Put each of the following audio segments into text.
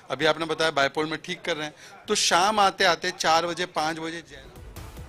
अभी आपने बताया बायपोल में ठीक कर रहे हैं, तो शाम आते आते 4 बजे 5 बजे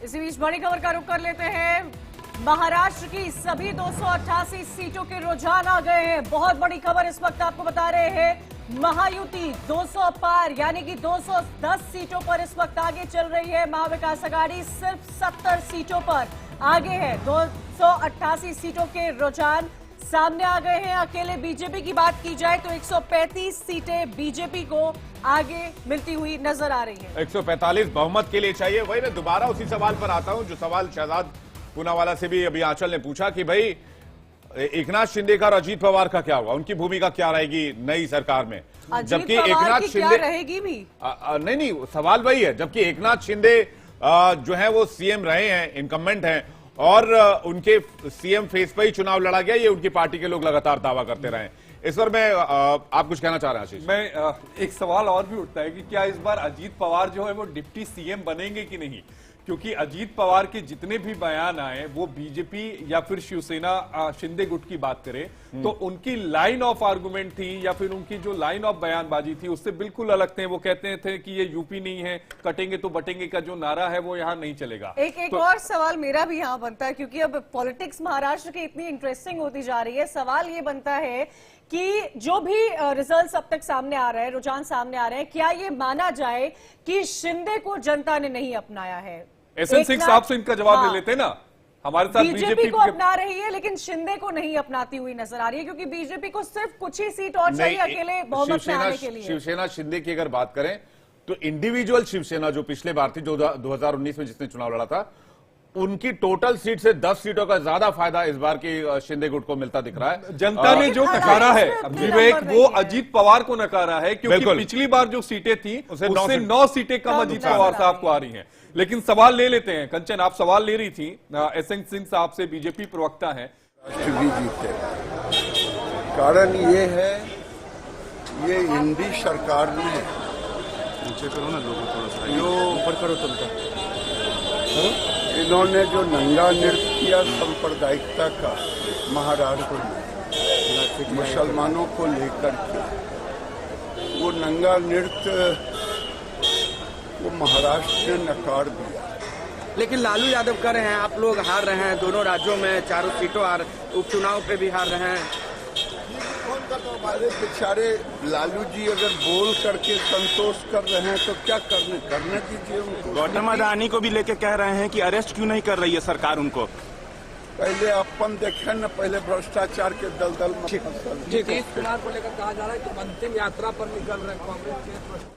इसी बीच बड़ी खबर का रुख कर लेते हैं। महाराष्ट्र की सभी 288 सीटों के रुझान आ गए हैं। बहुत बड़ी खबर इस वक्त आपको बता रहे हैं। महायुति 200 पार यानी कि 210 सीटों पर इस वक्त आगे चल रही है। महाविकास आघाड़ी सिर्फ 70 सीटों पर आगे है। 288 सीटों के रुझान सामने आ गए हैं। अकेले बीजेपी की बात की जाए तो 135 सीटें बीजेपी को आगे मिलती हुई नजर आ रही है। 145 बहुमत के लिए चाहिए। वही मैं दोबारा उसी सवाल पर आता हूं जो सवाल शहजाद पूनावाला से भी अभी आंचल ने पूछा कि भाई एकनाथ शिंदे का और अजीत पवार का क्या होगा, उनकी भूमिका क्या रहेगी नई सरकार में, जबकि एकनाथ शिंदे रहेगी भी नहीं, सवाल वही है। जबकि एकनाथ शिंदे जो है वो सीएम रहे हैं, इनकम्बेंट हैं, और उनके सीएम फेस पर ही चुनाव लड़ा गया, ये उनकी पार्टी के लोग लगातार दावा करते रहे। इस पर मैं आप कुछ कहना चाह रहे हैं आशीष? मैं एक सवाल और भी उठता है कि क्या इस बार अजीत पवार जो है वो डिप्टी सीएम बनेंगे कि नहीं, क्योंकि अजीत पवार के जितने भी बयान आए वो बीजेपी या फिर शिवसेना शिंदे गुट की बात करें तो उनकी लाइन ऑफ आर्गुमेंट थी या फिर उनकी जो लाइन ऑफ बयानबाजी थी उससे बिल्कुल अलग थे। वो कहते थे कि ये यूपी नहीं है, कटेंगे तो बटेंगे का जो नारा है वो यहाँ नहीं चलेगा। एक और सवाल मेरा भी यहाँ बनता है, क्योंकि अब पॉलिटिक्स महाराष्ट्र की इतनी इंटरेस्टिंग होती जा रही है। सवाल ये बनता है कि जो भी रिजल्ट्स अब तक सामने आ रहे हैं, रुझान सामने आ रहे हैं, क्या ये माना जाए कि शिंदे को जनता ने नहीं अपनाया है? एसएन सिंह साहब से इनका जवाब ले लेते ना। हमारे साथ बीजेपी को अपना रही है लेकिन शिंदे को नहीं अपनाती हुई नजर आ रही है, क्योंकि बीजेपी को सिर्फ कुछ ही सीट और चाहिए अकेले बहुमत में आने के लिए। शिवसेना शिंदे की अगर बात करें तो इंडिविजुअल शिवसेना जो पिछले बार थी, जो 2019 में जिसने चुनाव लड़ा था, उनकी टोटल सीट से 10 सीटों का ज्यादा फायदा इस बार की शिंदे गुट को मिलता दिख रहा है। जनता ने जो नकारा है विवेक, वो अजीत पवार को नकारा है, क्योंकि पिछली बार जो सीटें थी उससे 9 सीटें कम अजीत पवार साहब को आ रही हैं। लेकिन सवाल ले लेते हैं। कंचन, आप सवाल ले रही थी एसएन सिंह साहब से, बीजेपी प्रवक्ता है। भी जीते, कारण ये है, ये इंडी सरकार ने नीचे करो ना लोगों थोड़ा सा, जो ऊपर करो तुम तो। इन्होंने जो नंगा नृत्य किया सांप्रदायिकता का महाराष्ट्र में मुसलमानों को लेकर के, वो नंगा नृत्य वो महाराष्ट्र ने नकार दिया। लेकिन लालू यादव कह रहे हैं आप लोग हार रहे हैं, दोनों राज्यों में 4 सीटों उपचुनाव पे भी हार रहे हैं। हमारे बेचारे लालू जी अगर बोल करके संतोष कर रहे हैं तो क्या करने दीजिए उनको। गौतम अडानी को भी लेके कह रहे हैं कि अरेस्ट क्यों नहीं कर रही है सरकार उनको। पहले अपन देखें न, पहले भ्रष्टाचार के दलदल में नीतीश कुमार को लेकर कहा जा रहा है कि अंतिम यात्रा पर निकल रहे कांग्रेस के।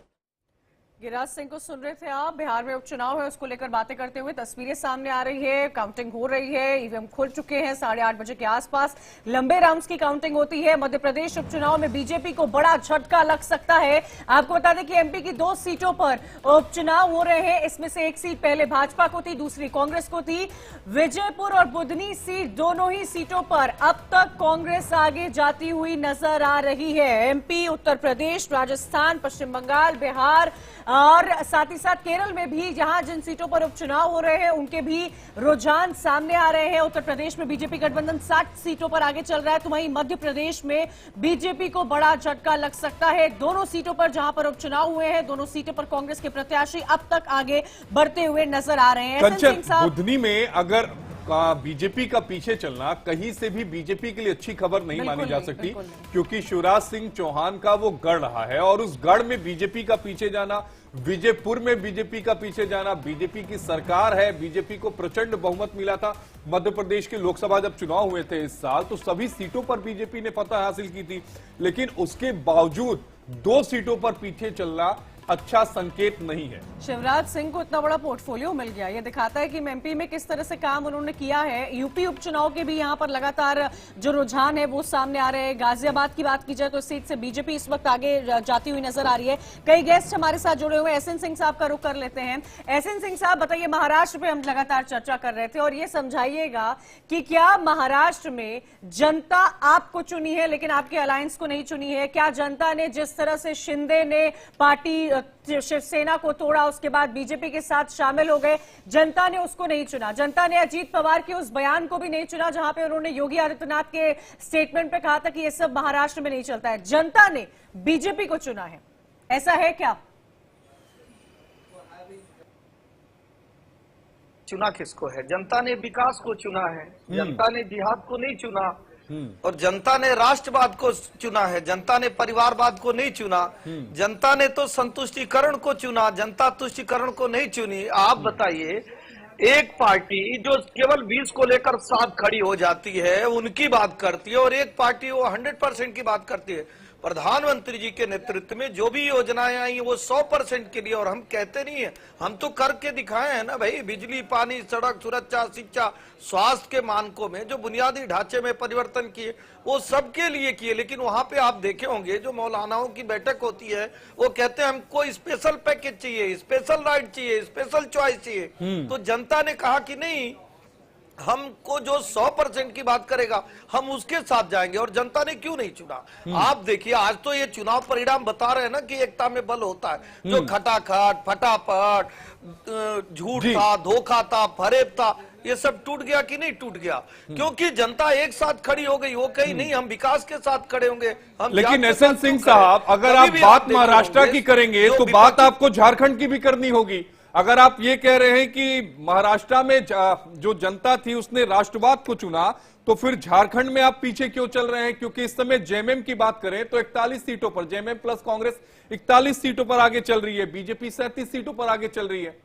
गिरिराज सिंह को सुन रहे थे आप। बिहार में उपचुनाव है, उसको लेकर बातें करते हुए तस्वीरें सामने आ रही है। काउंटिंग हो रही है, ईवीएम खुल चुके हैं। 8:30 बजे के आसपास लंबे राउंड्स की काउंटिंग होती है। मध्य प्रदेश उपचुनाव में बीजेपी को बड़ा झटका लग सकता है। आपको बता दें कि एमपी की 2 सीटों पर उपचुनाव हो रहे हैं। इसमें से एक सीट पहले भाजपा को थी, दूसरी कांग्रेस को थी। विजयपुर और बुधनी सीट, दोनों ही सीटों पर अब तक कांग्रेस आगे जाती हुई नजर आ रही है। एमपी, उत्तर प्रदेश, राजस्थान, पश्चिम बंगाल, बिहार और साथ ही साथ केरल में भी जहां जिन सीटों पर उपचुनाव हो रहे हैं उनके भी रुझान सामने आ रहे हैं। उत्तर प्रदेश में बीजेपी गठबंधन 60 सीटों पर आगे चल रहा है, तो वहीं मध्य प्रदेश में बीजेपी को बड़ा झटका लग सकता है। दोनों सीटों पर जहां पर उपचुनाव हुए हैं, दोनों सीटों पर कांग्रेस के प्रत्याशी अब तक आगे बढ़ते हुए नजर आ रहे हैं। कंचन, बुधनी में अगर बीजेपी का पीछे चलना कहीं से भी बीजेपी के लिए अच्छी खबर नहीं मानी जा सकती, क्योंकि शिवराज सिंह चौहान का वो गढ़ रहा है और उस गढ़ में बीजेपी का पीछे जाना, विजयपुर में बीजेपी का पीछे जाना, बीजेपी की सरकार है, बीजेपी को प्रचंड बहुमत मिला था। मध्य प्रदेश के लोकसभा जब चुनाव हुए थे इस साल तो सभी सीटों पर बीजेपी ने फतह हासिल की थी, लेकिन उसके बावजूद 2 सीटों पर पीछे चलना अच्छा संकेत नहीं है। शिवराज सिंह को इतना बड़ा पोर्टफोलियो मिल गया, ये दिखाता है कि एमपी में किस तरह से काम उन्होंने किया है। यूपी उपचुनाव के भी यहां पर लगातार जो रुझान है वो सामने आ रहे हैं। गाजियाबाद की बात की जाए तो इस सीट से बीजेपी इस वक्त आगे जाती हुई नजर आ रही है। कई गेस्ट हमारे साथ जुड़े हुए, एसएन सिंह साहब का रुख कर लेते हैं। एसएन सिंह साहब बताइए, महाराष्ट्र पे हम लगातार चर्चा कर रहे थे और ये समझाइएगा कि क्या महाराष्ट्र में जनता आपको चुनी है लेकिन आपके अलायंस को नहीं चुनी है? क्या जनता ने जिस तरह से शिंदे ने पार्टी शिवसेना को तोड़ा, उसके बाद बीजेपी के साथ शामिल हो गए, जनता ने उसको नहीं चुना? जनता ने अजीत पवार के उस बयान को भी नहीं चुना जहां पे उन्होंने योगी आदित्यनाथ के स्टेटमेंट पे कहा था कि ये सब महाराष्ट्र में नहीं चलता है। जनता ने बीजेपी को चुना है। ऐसा है क्या? चुना किसको है? जनता ने विकास को चुना है, जनता ने जिहाद को नहीं चुना, और जनता ने राष्ट्रवाद को चुना है, जनता ने परिवारवाद को नहीं चुना, जनता ने तो संतुष्टिकरण को चुना, जनता तुष्टिकरण को नहीं चुनी। आप बताइए, एक पार्टी जो केवल 20 को लेकर साथ खड़ी हो जाती है उनकी बात करती है, और एक पार्टी वो 100% की बात करती है। प्रधानमंत्री जी के नेतृत्व में जो भी योजनाएं आई वो 100% के लिए, और हम कहते नहीं है, हम तो करके दिखाए हैं ना भाई। बिजली, पानी, सड़क, सुरक्षा, शिक्षा, स्वास्थ्य के मानकों में जो बुनियादी ढांचे में परिवर्तन किए वो सबके लिए किए। लेकिन वहां पे आप देखे होंगे जो मौलानाओं की बैठक होती है वो कहते हैं हमको स्पेशल पैकेज चाहिए, स्पेशल राइट चाहिए, स्पेशल चॉइस चाहिए। तो जनता ने कहा कि नहीं, हमको जो 100% की बात करेगा हम उसके साथ जाएंगे। और जनता ने क्यों नहीं चुना? आप देखिए, आज तो ये चुनाव परिणाम बता रहे हैं ना कि एकता में बल होता है। जो खटाखट, फटाफट, झूठ था, धोखा था, फरेब था, ये सब टूट गया कि नहीं टूट गया? क्योंकि जनता एक साथ खड़ी हो गई। वो कहीं नहीं हम विकास के साथ खड़े होंगे। हम लेकिन एसएन सिंह साहब, अगर आप बात महाराष्ट्र की करेंगे तो बात आपको झारखंड की भी करनी होगी। अगर आप ये कह रहे हैं कि महाराष्ट्र में जो जनता थी उसने राष्ट्रवाद को चुना, तो फिर झारखंड में आप पीछे क्यों चल रहे हैं? क्योंकि इस समय जेएमएम की बात करें तो 41 सीटों पर, जेएमएम प्लस कांग्रेस 41 सीटों पर आगे चल रही है, बीजेपी 37 सीटों पर आगे चल रही है।